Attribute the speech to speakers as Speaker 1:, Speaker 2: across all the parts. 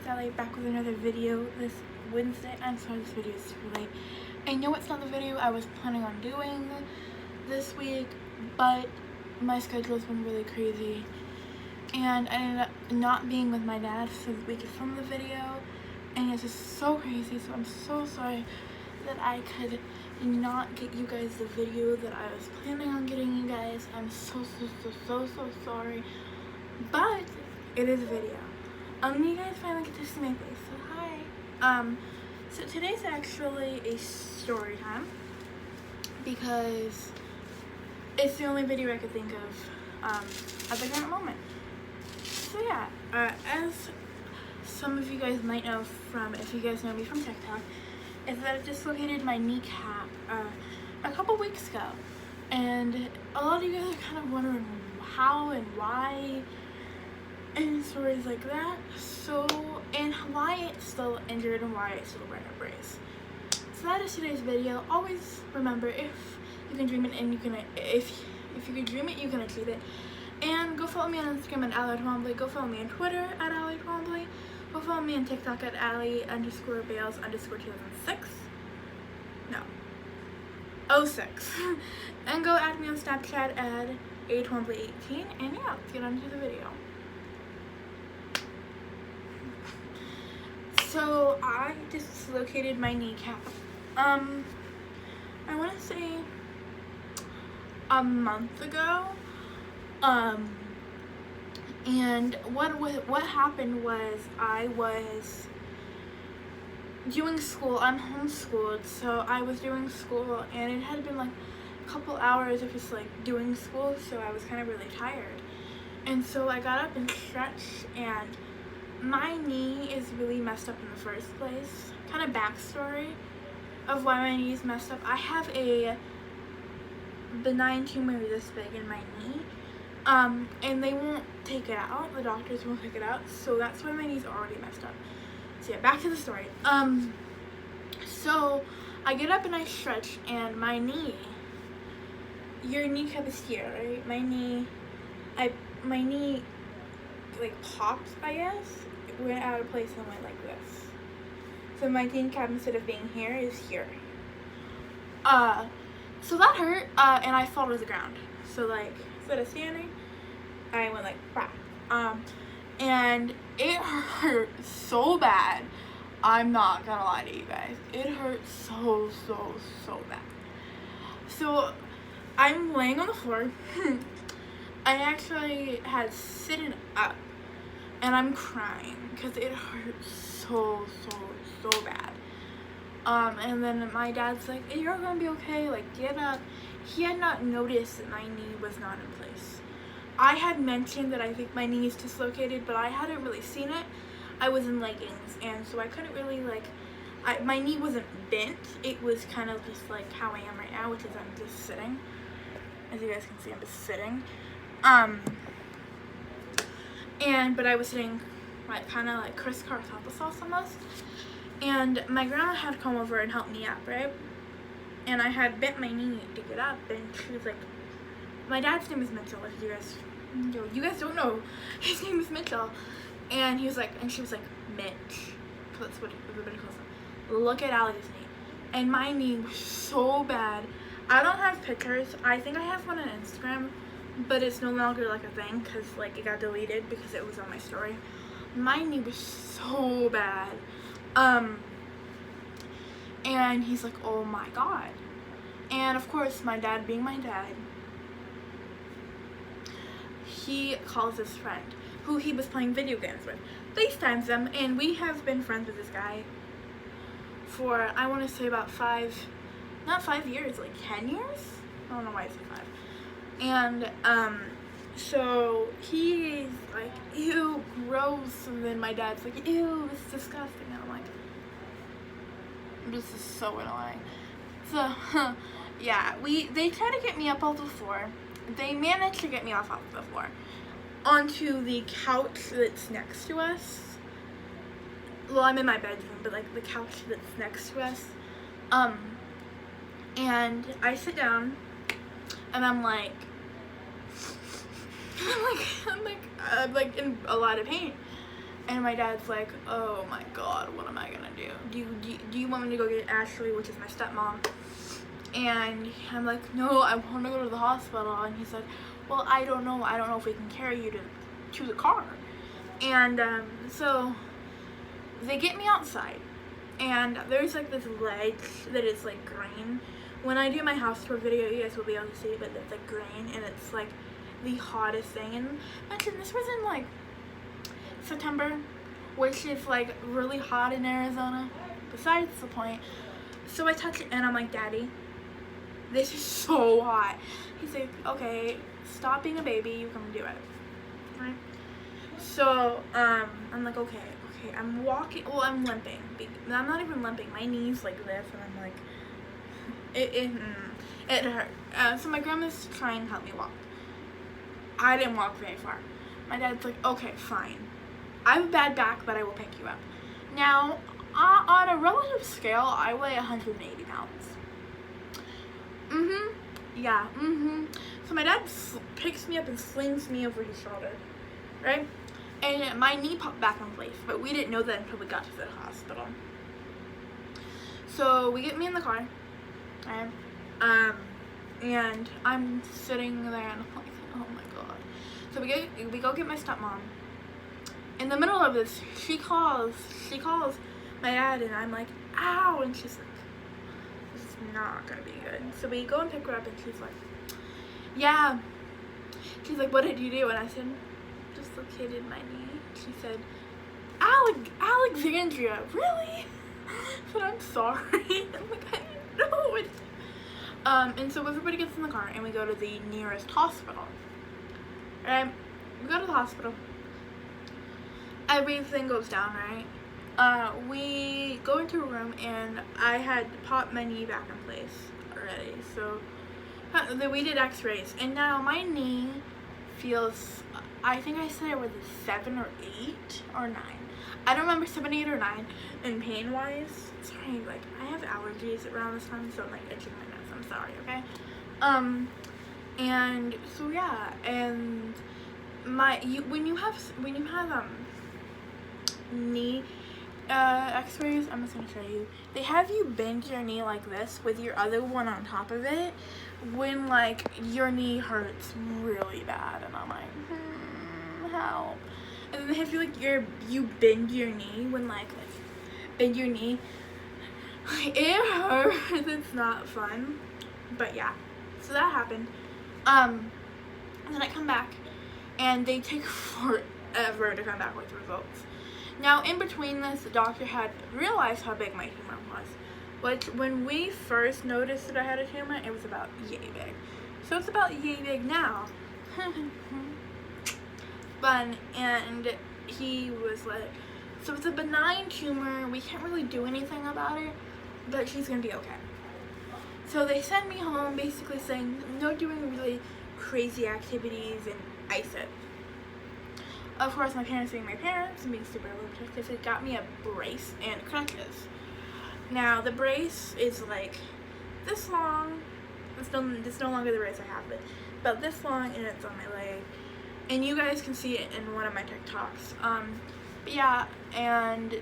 Speaker 1: Sally back with another video this Wednesday. I'm sorry this video is super late. I know it's not the video I was planning on doing this week, but my schedule's been really crazy and I ended up not being with my dad so that we could film the video, and it's just so crazy, so I'm so sorry that I could not get you guys the video that I was planning on getting you guys. I'm so sorry, but it is a video. You guys finally get to see my face, so hi. So today's actually a story time because it's the only video I could think of at the current moment. So yeah, as some of you guys might know from, if you guys know me from TikTok, is that I dislocated my kneecap a couple weeks ago, and a lot of you guys are kind of wondering how and why and stories like that, so, and why it's still injured and why it's still wearing a brace. So that is today's video. Always remember, if you can dream it and you can, if you can dream it, you can achieve it. And go follow me on Instagram at ally_Twombly. Go follow me on Twitter at ally_Twombly. Go follow me on TikTok at ally_Bales_2006. No. 06. And go add me on Snapchat at atwombly18. And yeah, let's get on to the video. So I dislocated my kneecap. I want to say a month ago. And what happened was I was doing school. I'm homeschooled, so I was doing school, and it had been like a couple hours of just like doing school, so I was kind of really tired. And so I got up and stretched, and my knee is really messed up in the first place. Kind of backstory of why my knee is messed up. I have a benign tumor this big in my knee, and they won't take it out. The doctors won't take it out, so that's why my knee's already messed up. So yeah, back to the story. So I get up and I stretch, and my knee, your kneecap is here, right? My knee like popped, I guess. It went out of place and went like this. So my kneecap, instead of being here, is here. So that hurt, and I fell to the ground. So like, instead of standing, I went like, bah. And it hurt so bad. I'm not gonna lie to you guys. It hurt so bad. So I'm laying on the floor. I actually had sitting up, and I'm crying because it hurt so bad. And then my dad's like, hey, you're gonna be okay, like get up. He had not noticed that my knee was not in place. I had mentioned that I think my knee is dislocated, but I hadn't really seen it. I was in leggings, and so I couldn't really like, my knee wasn't bent. It was kind of just like how I am right now, which is I'm just sitting. As you guys can see, I'm just sitting. But I was sitting like kind of like crisscross applesauce almost, and my grandma had to come over and help me up, right? And I had bent my knee to get up, and she was like, my dad's name is Mitchell, if you guys don't know, his name is Mitchell, and he was like, and she was like, Mitch, that's what everybody calls him, look at Allie's knee. And my knee was so bad. I don't have pictures. I think I have one on Instagram, but it's no longer like a thing because like it got deleted because it was on my story. My knee was so bad. And he's like, oh my god. And of course, my dad being my dad, he calls his friend who he was playing video games with, FaceTimes them, and we have been friends with this guy for, I want to say about not 5 years, like 10 years? I don't know why I said 5. And, so he's like, ew, gross, and then my dad's like, ew, this is disgusting, and I'm like, this is so annoying. So, yeah, they tried to get me up off the floor. They managed to get me off the floor onto the couch that's next to us. Well, I'm in my bedroom, but like the couch that's next to us. And I sit down, and I'm like in a lot of pain. And my dad's like, oh my god, what am I gonna do? Do you want me to go get Ashley, which is my stepmom? And I'm like, no, I want to go to the hospital. And he said, well, I don't know if we can carry you to the car. And so they get me outside, and there's like this ledge that is like green. When I do my house tour video, you guys will be able to see it, but it's like green, and it's like the hottest thing. And imagine this was in like September, which is like really hot in Arizona. Besides the point. So I touch it and I'm like, Daddy, this is so hot. He's like, okay, stop being a baby, you come do it. Right? So I'm like, okay, I'm walking, well, I'm limping. I'm not even limping, my knee's like this, and I'm like, it hurt. So my grandma's trying to help me walk. I didn't walk very far. My dad's like, okay, fine. I have a bad back, but I will pick you up. Now, on a relative scale, I weigh 180 pounds. Yeah, So my dad picks me up and slings me over his shoulder, right? And my knee popped back in place, but we didn't know that until we got to the hospital. So we get me in the car, right? And I'm sitting there and I'm like, oh my god. So we go get my stepmom. In the middle of this, she calls my dad, and I'm like, ow, and she's like, this is not gonna be good. So we go and pick her up, and she's like, yeah. She's like, what did you do? And I said, dislocated my knee. She said, Alexandria, really? I said, I'm sorry. I'm like, I didn't know it. And so everybody gets in the car, and we go to the nearest hospital. Right? We go to the hospital. Everything goes down, right? We go into a room, and I had popped my knee back in place already. So we did x-rays, and now my knee feels, I think I said it was a 7 or 8 or 9. I don't remember 7, 8, or 9. And pain wise, sorry, like I have allergies around this time, so I'm like itching my nose. I'm sorry, okay? And so yeah, and when you have knee x-rays, I'm just gonna show you. They have you bend your knee like this with your other one on top of it when like your knee hurts really bad, and I'm like, help. And then they have you like you bend your knee when like bend your knee. It hurts. It's not fun, but yeah. So that happened. And then I come back, and they take forever to come back with results. Now, in between this, the doctor had realized how big my tumor was, which when we first noticed that I had a tumor, it was about yay big. So it's about yay big now. Fun. And he was like, so it's a benign tumor, we can't really do anything about it, but she's gonna be okay. So they send me home basically saying no doing really crazy activities and ice it. Of course, my parents being my parents and being super protective, it got me a brace and crutches. Now, the brace is like this long. It's no longer the brace I have, but about this long, and it's on my leg. And you guys can see it in one of my TikToks. But yeah, and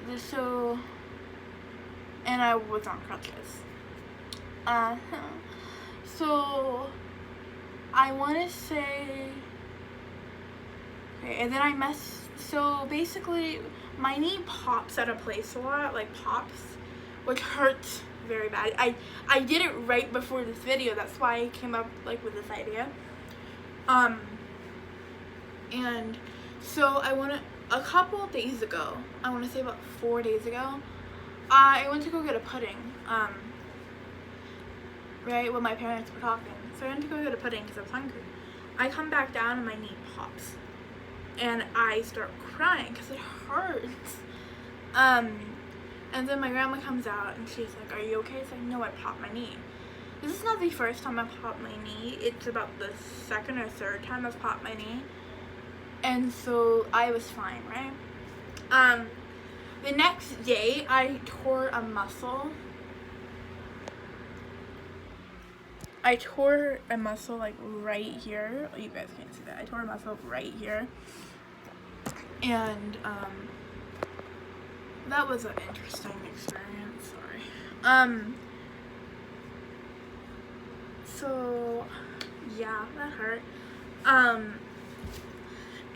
Speaker 1: I was on crutches. So I want to say, okay, and then so basically my knee pops out of place a lot, like pops, which hurts very bad. I did it right before this video, that's why I came up like with this idea. And so a couple of days ago, I want to say about 4 days ago, I went to go get a pudding, right, when my parents were talking. So I went to go get a pudding because I was hungry. I come back down and my knee pops. And I start crying because it hurts. And then my grandma comes out and she's like, are you okay? It's like, no, I popped my knee. This is not the first time I've popped my knee. It's about the second or third time I've popped my knee. And so I was fine, right? The next day, I tore a muscle. I tore a muscle like right here. You guys can't see that. I tore a muscle right here. And that was an interesting experience. Sorry. So yeah, that hurt.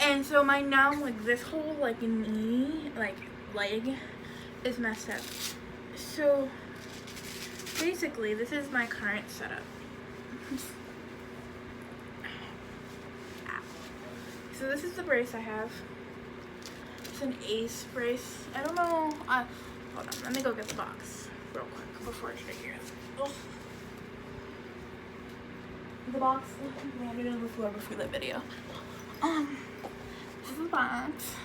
Speaker 1: And so my now, like, this whole, like, knee, like, leg is messed up. So basically, this is my current setup. So this is the brace I have. It's an Ace brace. I don't know. Hold on. Let me go get the box real quick before I show you guys. Oh. The box landed on the floor before the video. This is the box.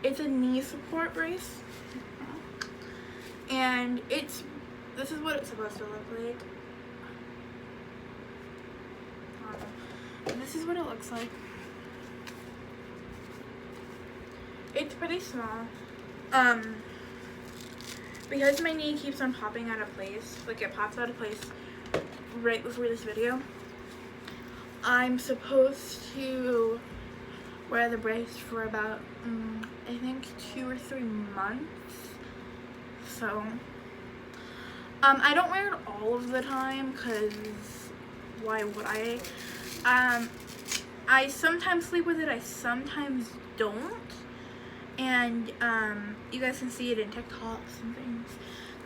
Speaker 1: It's a knee support brace, and this is what it's supposed to look like. This is what it looks like. It's pretty small. Because my knee keeps on popping out of place, like it pops out of place right before this video, I'm supposed to wear the brace for about, I think 2 or 3 months. So, I don't wear it all of the time, because why would I? I sometimes sleep with it, I sometimes don't. And, you guys can see it in TikToks and things.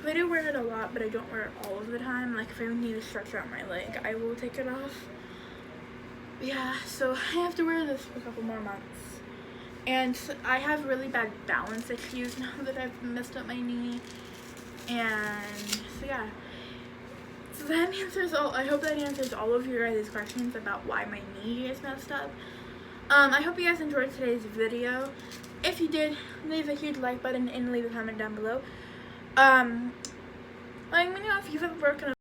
Speaker 1: I do wear it a lot, but I don't wear it all of the time. Like, if I need to stretch out my leg, I will take it off. Yeah, so I have to wear this for a couple more months. And I have really bad balance issues now that I've messed up my knee. And, so yeah. So that answers all, I hope that answers all of your guys' questions about why my knee is messed up. I hope you guys enjoyed today's video. If you did, leave a huge like button and leave a comment down below. Let me know if you've ever broken a